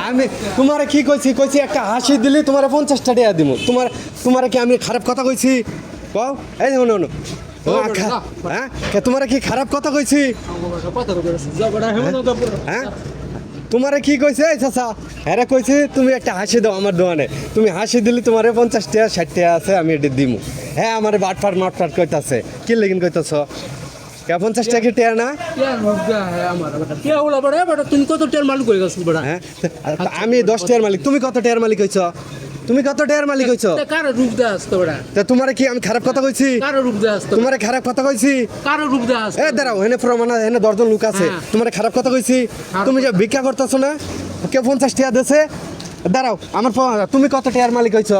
আমি তোমারে কি কইছি কইছি একটা হাসি দিলি তোমারে 50টা টাকা দিব তোমারে কি আমি খারাপ কথা কইছি কও এই শোনো শোনো হ্যাঁ তোমারে কি খারাপ কথা কইছি হ্যাঁ তোমারে কি কইছে এই চাচা হ্যাঁ কইছি তুমি একটা হাসি দাও আমার দোকানে তুমি হাসি দিলি তোমারে 50 টাকা 60 টাকা আছে আমি এটা দিমু হ্যাঁ আমারে বাটফাট মাটফাট কইতাছে কি লেগিন কইতাছ কে 50 টাকা টাকা না তুমি কত টের মালিক হয়ে গেছো বড়া হ্যাঁ আমি 10 টাকার মালিক তুমি কত টাকার মালিক হইছ তুমি কত টাকার মালিক হইছ কারো রূপ দেয়া আসতো বড়া তা তোমারে কি আমি খারাপ কথা কইছি কারো রূপ দেয়া আসতো তোমারে খারাপ কথা কইছি কারো রূপ দেয়া আসতো এ দাঁড়াও হেনে প্রমাণ হেনে দর্জন লোক আছে হ্যাঁ। তোমারে খারাপ কথা কইছি তুমি যে ভিক্ষা করতেছো না কে 50 টাকা দেছে দাঁড়াও আমার তুমি কত টাকার মালিক হইছ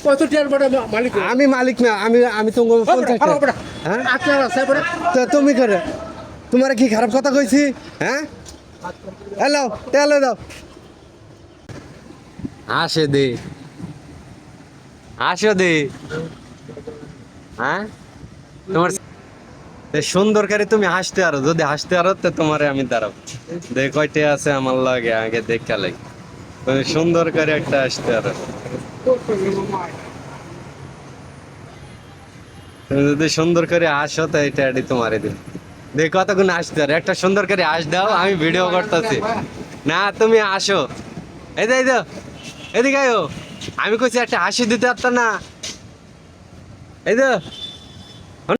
কত টের বড়া মালিক আমি মালিক না আমি তো 50 টাকা হ্যাঁ আপনার আছে বড়া তা তুমি করে তোমারে কি খারাপ কথা কইছি হ্যাঁ হ্যালো তেলে দাও আসে দে আসো দে হ্যাঁ তোমার সুন্দর করে তুমি হাসতে আরো যদি হাসতে আরো তো তোমারে আমি দাঁড়াবো দেখ কয়টা আছে আমার লাগে আগে দেখা লাগে তুমি সুন্দর করে একটা হাসতে আরো তুমি যদি সুন্দর করে হাসো তো এটা এটি তোমারে দিন দেখ কতক্ষণ আসতে আর একটা সুন্দর করে হাস দাও আমি ভিডিও করতেছি না তুমি আসো এই তো এদিকে আয়ো আমি কইছি একটা হাসি দিতে পারতাম না এই তো